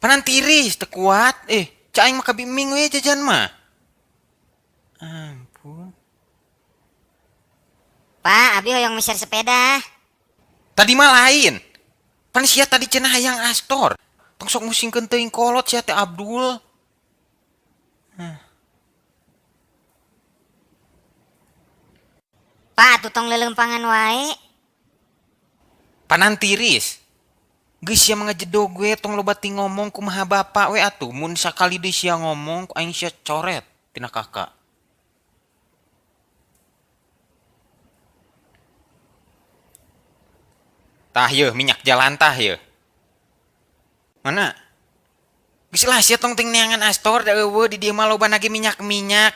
Panan tiris teu kuat. Cak aing mah kabiming we jajan mah. Ampun. Pak, abi hoyong miser sepeda. Tadi mah lain. Pan sia tadi cenah hayang Astor. Tong sok musingkeun teuing kolot sia teh Abdul. Pak, tutong lelempangan wae. Panan tiris. Geus sia mangajedog we tong loba ti ngomong kumaha bapak we atuh. Mun sakali deui sia ngomong ku aing sia coret tina kakak. Tah yeuh minyak jalan tah yeuh. Mana? Geus lah sia tong teh neangan Astor da eueuh di dieu mah loba nage minyak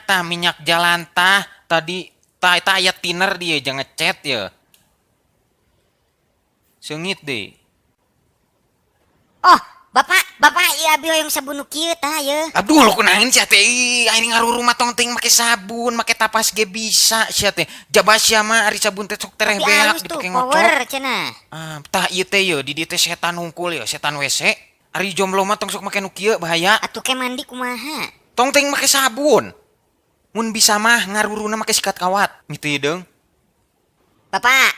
tah minyak jalan tah. Tadi tah eta aya thinner dieu jangan ngecet yeuh. Seungit deui. Oh, bapak iya abi hoyong sabun nu kieu tah ye. Abdul kunaon sia teh aing ngaruruh mah tong ting make sabun make tapas ge bisa sia teh jaba sia mah ari sabun teh sok tereh Tapi beak halus tuh, dipake power ngocok. cenah. Tah ieu teh ye di dieu teh setan hungkul ye setan WC ari jomblo mah tong sok make nu kieu bahaya Atuh ke mandi kumaha? tong ting make sabun mun bisa mah ngaruruhna make sikat kawat gitu deung. Bapak,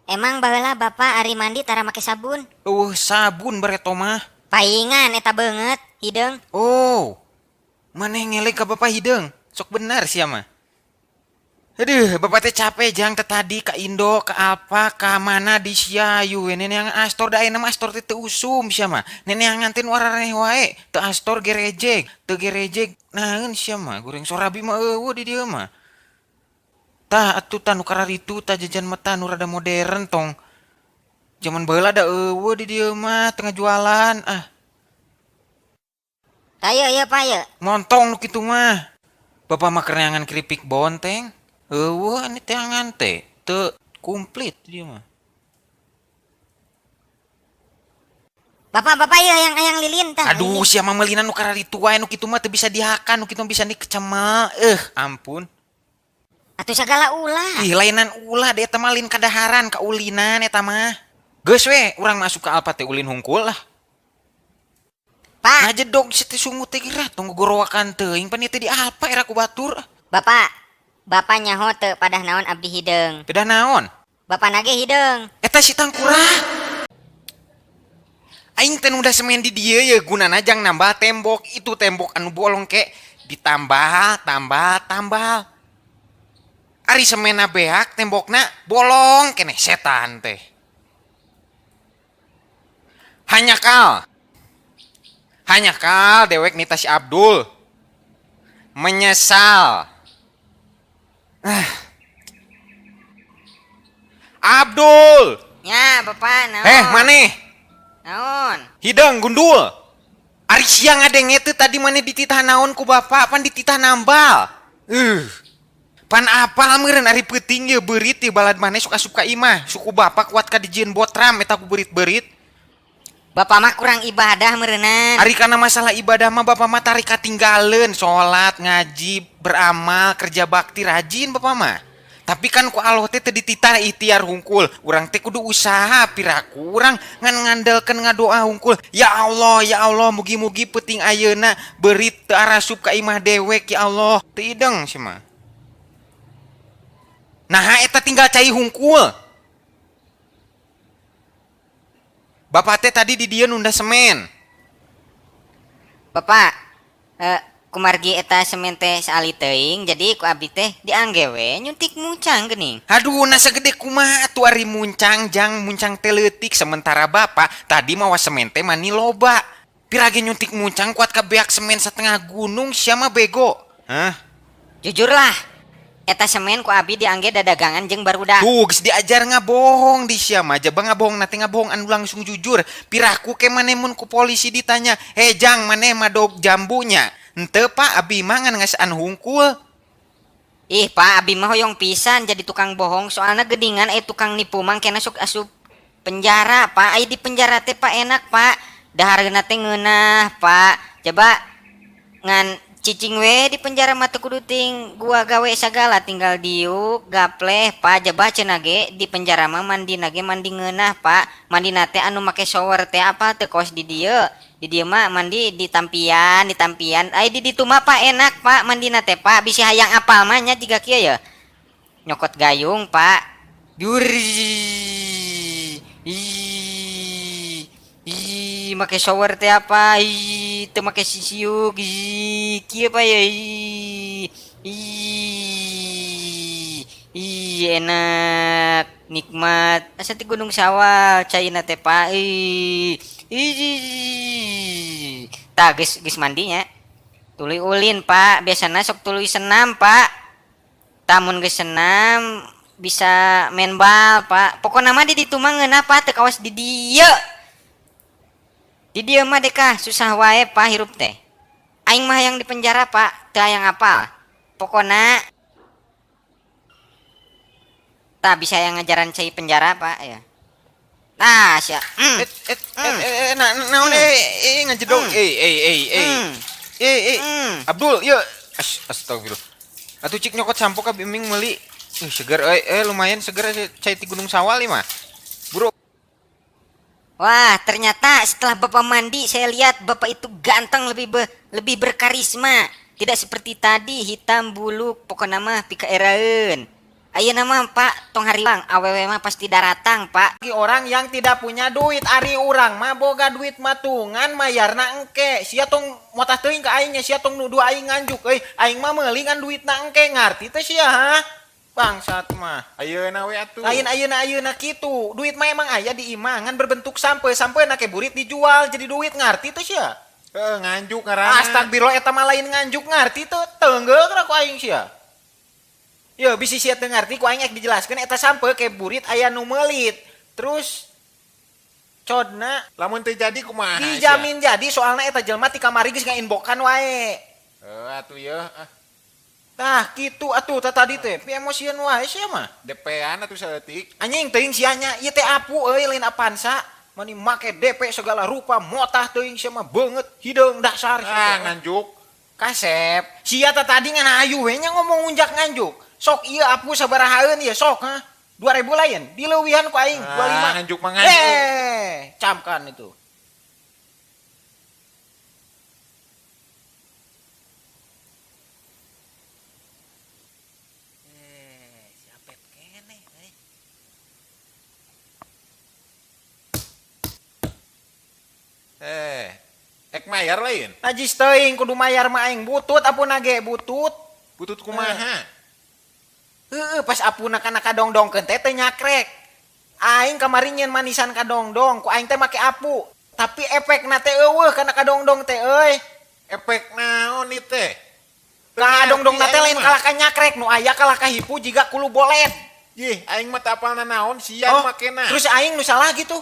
emang baheula bapak ari mandi tara make sabun? Sabun bareto mah. Paingan eta beungeut, hideung. Oh maneh ngelek ka bapak hideung sok benar sia mah. Aduh, bapak teh capek jang teh tadi ka Indo, ka apa, ka mana di sia yu nenek yang Astor da ayeuna mah Astor teh teu usum sia mah. Nenek yang ngantin wararaneh wae, teu Astor gerejeg, teu gerejeg. Naeun sia mah, goreng sorabi mah eueuh di dieu mah. Tah atuh tah nu kararitu tah jajan mah tah nu rada modern tong. Zaman baheula da eueuh di dieu mah tengah jualan. Tah ye Pak ye. Montong nu kitu mah. Bapak mah keur neangan keripik bonteng. Eueuh ini teh angan teh teu komplit dia mah. Bapak ye hayang lilin tah. Aduh sia mah meulina nu kararitu wae nu kitu mah teu bisa dihakan, nu kitu bisa dikecema. Ampun. Atuh sagala ulah. Lainan ulah deh eta mah lin kadaharan ka ulinan eta mah. Geus we urang masuk ka alpa teh ulin hungkul lah. Pak, Ngajedog si teh sungut teh geura tong gorowakan teuing pan ieu teh di alpa era ku batur. Bapak nyaho teu padah naon abdi hideung. Pedah naon? Bapak nage hideung. Eta si tangkura. Aing teh udah semen di dieu ye gunana jang nambah tembok. Itu tembok anu bolong ke ditambal. Ari semena beak tembokna bolong keneh setan teh. Hanyakal dewek nita si Abdul. Menyesal. Abdul. Ya, Bapak naon? Maneh? Naon? Hideung gundul. Ari siang ngadenge teh tadi maneh dititah naon ku bapak pan dititah nambal. Pan apal meureun ari peuting ye beurit ti balad maneh sok asup ka imah. Suku bapak kuat ka dijieun botram eta ku beurit-beurit. Bapak mah kurang ibadah meureunnan. Ari kana masalah ibadah mah bapak mah tarik katinggaleun salat, ngaji, beramal, kerja bakti rajin bapak mah. Tapi kan ku Allah teh teu dititah ikhtiar hungkul. Urang teh kudu usaha piraku urang ngan ngandelkeun ngadoa hungkul. Ya Allah, mugi-mugi peuting ayeuna beurit teu arasup ka imah dewek ya Allah. Teu ideung sia mah. Nah eta tinggal cai hungkul. Bapak teh tadi di dieu nunda semen. Bapak, kumargi eta semen teh saali teuing jadi ku abdi teh diangge we nyuntik muncang geuning. Aduh, nasa gede kumaha atuh ari muncang jang muncang teh leutik sementara bapak tadi mawa semen teh mani loba. Pirage nyuntik muncang kuat ka beak semen setengah gunung sia mah bego. Jujur lah, eta semen ku abdi diangge dadagangan jeung barudak. Tuh, geus diajar ngabohong di sia mah. Jaba ngabohong nate ngabohong anu langsung jujur. Pirahku ke maneh mun ku polisi ditanya, jang maneh madog jambunya." "Henteu Pak, abi mah ngan ngasaan hungkul." Ih, Pak, abi mah hoyong pisan jadi tukang bohong soalna gedingan tukang nipu mah kena sok asup penjara, Pak. Ai di penjara teh Pak enak, Pak. Dahareuna teh ngeunah, Pak. Coba ngan cicing we di penjara mah teu kudu ting gua gawe sagala tinggal diuk gapleh pa jabah cenah ge di penjara mah mandi nage mandi ngeunah Pak mandi nate anu make shower teh apa teu kos di dieu mah mandi di tampian ai di ditu mah Pak enak Pak mandi nate Pak bisi hayang apal mah nya jiga kieu ya nyokot gayung Pak ih make shower teh apa teu make sisiuk kieu pa ya enak nikmat asa ti Gunung Sawal caina teh pa tah geus mandinya tuluy ulin Pak biasana sok tuluy senam Pak tamun geus senam bisa main bal Pak pokokna mah di ditu mah ngeunah Pak teu kawas di dieu mah deka susah wae Pak hirup teh aing mah yang di penjara Pak teu hayang apal pokona tak bisa yang ngajaran cai penjara Pak ya nah sia naon ngajedog Abdul yeuh astagfirullah atuh cik nyokot sampo ka biming meuli seger lumayan seger cai ti Gunung Sawal ieu mah bro. Wah, ternyata setelah Bapak mandi, saya lihat Bapak itu ganteng, lebih berkarisma. Tidak seperti tadi, hitam, buluk, pokoknya mah pika eraeun. Ayo nama Pak, tong hariwang, awewe mah pasti daratang Pak. Orang yang tidak punya duit, ari urang mah boga duit matungan, mayarna engke. Sia tong motah teuing ka aingnya, sia tong nuduh aing nganjuk. Aing mah meuli ngan duitna engke, ngarti teh sia ha? Bangsat mah. Ayeuna we atuh. Lain ayeuna kitu. Duit mah emang aya di imah ngan berbentuk sampeuna ke burit dijual jadi duit ngarti teh sia. Nganjuk ngaranna. Astagfirullah eta mah lain nganjuk ngarti teh teungeuk ra ku aing sia. Yo bisi sia teu ngarti ku aing ek dijelaskeun eta sampe ke burit aya nu meulit. Terus codna lamun teu jadi kumaha? Dijamin jadi soalna eta jelema ti kamari geus ngainbokan wae. Atuh yeuh. Tah kitu atuh tadi teh emosian wae sia mah. DP-an atuh saeutik. Anjing teuing sia nya ieu teh apu lain apansa. Mani make DP segala rupa motah teuing sia mah beungeut hideung dasar sia. Nganjuk. Kasep, sia tadi ngan ayu we nya ngomong unjak nganjuk. Sok ieu apu sabarahaeun ieu sok ha. 2000 lain dileuwihan ku aing 25. Nganjuk mah nganjuk. Camkan itu. Ek mayar lain. Najis teuing kudu mayar mah aing butut apuna ge butut. Butut kumaha? Pas apuna kana kadongdongkeun teh teh nyakrek. Aing kamari nyeun manisan kadongdong, ku aing teh make apu. Tapi efekna teh eueuh kana kadongdong teh euy. Efek naon ieu teh? Kadongdongna teh lain kalah ka nyakrek, nu aya kalah ka hipu jiga kulu bolet. Yih, aing mah teu apalna naon sia makena. Terus aing nu salah gitu.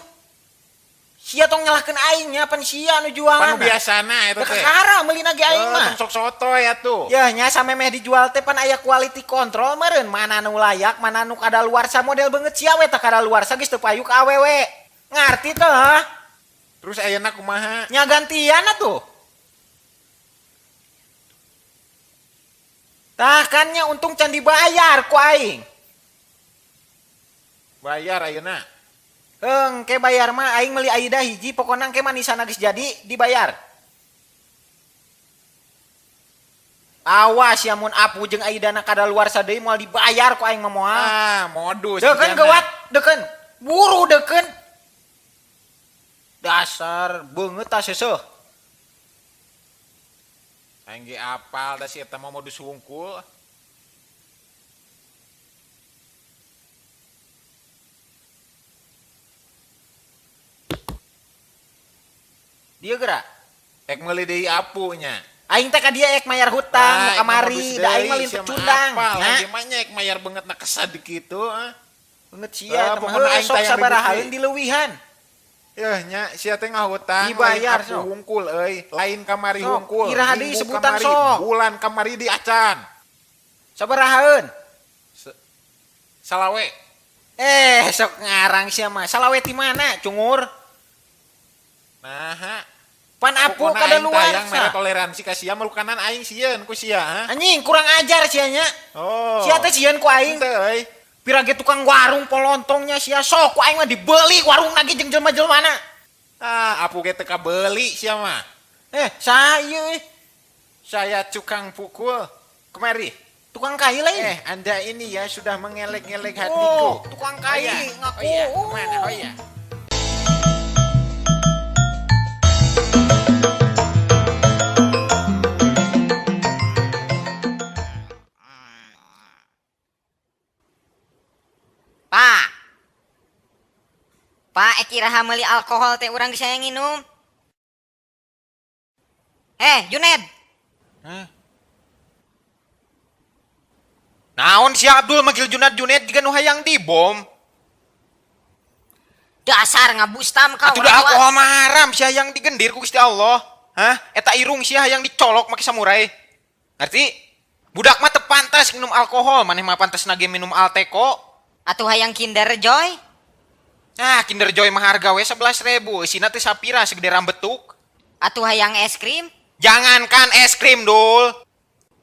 Sia tong nyalahkeun aing nya pan sia nu jualan. Pan biasana eta teh. Kakara meulina ge aing mah. Sok sotoy atuh. Ya nya samemeh dijual teh pan aya quality control meureun mana nu layak, mana nu kadaluarsa model beungeut sia we tah kadaluarsa geus teu payu ka awewe. Ngarti teh ha? Terus ayeuna kumaha? Nya gantian atuh. Tah kan nya untung can dibayar ku aing. Bayar ayeuna. Ke bayar mah aing meuli aida hiji pokona ke manisan geus jadi dibayar. Awas ya mun apu jeung aidana kadaluarsa deui moal dibayar ku aing mah moal. Modus. Deukeun geuwat, deukeun. Buru deukeun. Dasar beungeut tah seuseuh. Aing ge apal da si eta mah modus hungkul. Dia gerak. Ek meuli deui apunya. Aing teh ka dia ek mayar hutang kamari, da aing mah limpet cundang. Nya mah ek mayar beungeutna kesad kitu Beungeut sia teh pokona mah aing sok tayang sabarahaeun dileuwihan. Yeuh nya sia teh ngahutang Dibayar, lain sok. apu hungkul euy, lain kamari Sok, hungkul. iraha deui Minggu sebutan kamari, sok. bulan kamari di acan. Sabarahaeun? Salawe. Sok ngarang sia mah. Salawe ti mana, cungur? Naha. Pan apu Pokona kada aing luar. tayang mere toleransi ka sia melukanan aing sieun ku sia ha. Anjing kurang ajar sia nya. Oh. Sia teh sieun ku aing. Henteu euy. Pirage tukang warung polontongnya sia sok ku aing mah dibeli warung lagi jeung jelema-jelmana. Ah, apu ge teu kabeuli sia mah. Saya Saya tukang pukul. Kemari. tukang kayu lain. Anda ini ya sudah mengelek-ngelek Oh, hatiku. tukang Oh kayu iya. ngaku. Oh iya, kemana? Oh iya. Pak. Pak, kiraha meuli alkohol teh urang geus aya nginum. Juned. Naon si Abdul manggil Junaid juga nu hayang dibom. Dasar ngabustam kau. Atuh da alkohol mah haram si hayang digendir ku Gusti Allah. Hah? Eta irung si hayang dicolok make samurai. Ngerti? Budak mah teu pantas minum alkohol, maneh mah pantas nage minum Alteco. Atuh hayang Kinder Joy. Ah, Kinder Joy mah harga we 11.000, isina teh sapira segede rambetuk. Atuh hayang es krim. Jangankan es krim, Dul.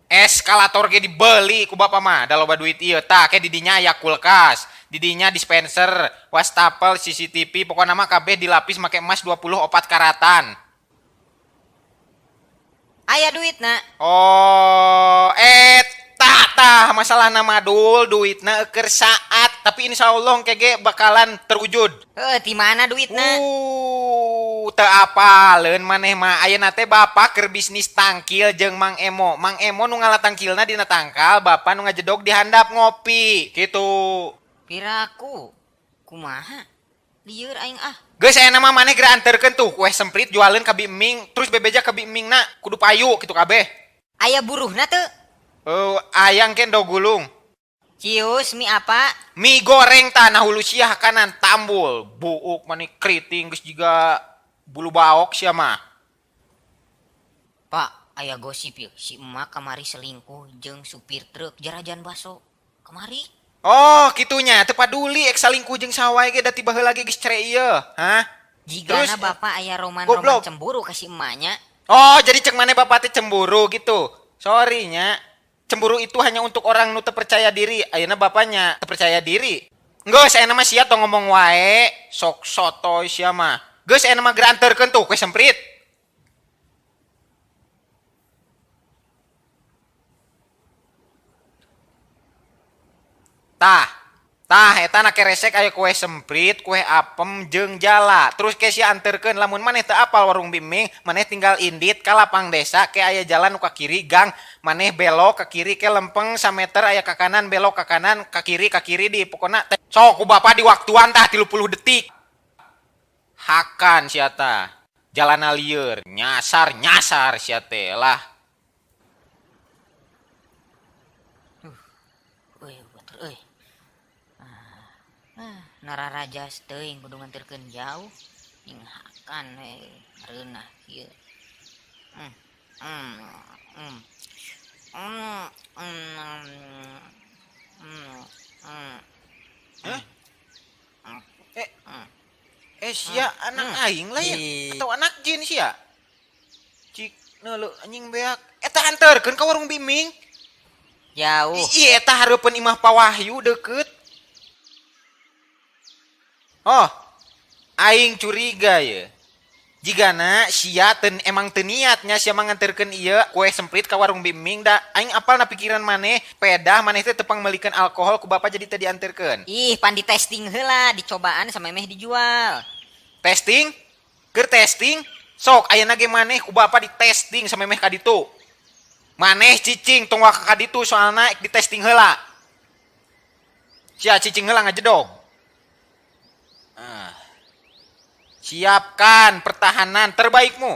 Eskalator ge dibeli ku bapa mah, da loba duit ieu tah ke didinya aya kulkas, didinya dispenser, wastafel, CCTV, pokokna mah kabeh dilapis make emas 24 karatan. Aya duitna. Oh, tah masalah nama Dul, duitna keur saat, tapi insyaallah kege bakalan terwujud. Di mana duitna? Teu apaleun maneh mah ayeuna teh bapak keur bisnis tangkil jeung Mang Emo. Mang Emo nu ngalatangkilna dina tangkal, bapak nu ngajedog di handap ngopi. Kitu. Piraku. Kumaha? Lieur aing ah. Geus aya nama maneh geura anterkeun tuh kue semprit jualeun ka Biming, terus bebeja ka Bimingna kudu payu kitu kabeh. Aya buruhna teu? Ayang ken do gulung. Cius mie apa? Mie goreng tanah hulu siah kanan tambul. Buuk maneh kriting geus jiga bulu baok sia mah. Pak, aya gosip ya si emak kamari selingkuh jeung supir truk jarajan baso. Kamari? Oh, kitunya teu paduli ek salingkuh jeung sawae ge da tiba heula ge geus cerai ieu. Hah? Jigana Terus, bapak aya roman-roman goblok. cemburu ka si emaknya. Oh, jadi cek maneh bapak teh cemburu gitu. Sorry nya. Cemburu itu hanya untuk orang nu teu percaya diri. Ayeuna bapaknya teu percaya diri. Geus aya mah sia tong ngomong wae, sok sotoy sia mah. Geus aya mah geura anterkeun tuh kue semprit. Tah eta na keresek aya kue semprit, kue apem jeung jala. Terus ke sia anterkeun lamun maneh teu apal warung Biming, maneh tinggal indit ka lapang desa ke aya jalan nu ka kiri gang, maneh belok ka kiri ke lempeng 1 meter aya ka kanan belok ka kanan ka kiri di pokona sok ku bapa di waktuan tah 30 detik. Hakan sia tah. Jalana lieur, nyasar sia teh lah. Batur euy. Nararajas teuing kudu nganterkeun jauh. Ning hakan reunah ieu. Sia anak aing lain atau anak jin sia? Cik neuleuh anjing beak. Eta anterkeun ka warung Biming. Jauh. Ieu eta hareupeun imah Pawahyu deukeut. Oh, aing curiga ya. Jigana sia emang teu niatnya sia manganterkeun ieu kue semprit ka warung Biming da aing apalna pikiran maneh, pedah maneh teh tepang meulikeun alkohol ku bapak jadi teu dianterkeun. Ih, pan di testing heula, dicobaan sama meh dijual. Testing? Keur testing? Sok ayeuna ge maneh ku bapak di testing sampai meh ka ditu. Maneh cicing tong waka ka ditu soalna ek di testing heula. Sia cicing heula ngajedog. Siapkan pertahanan terbaikmu.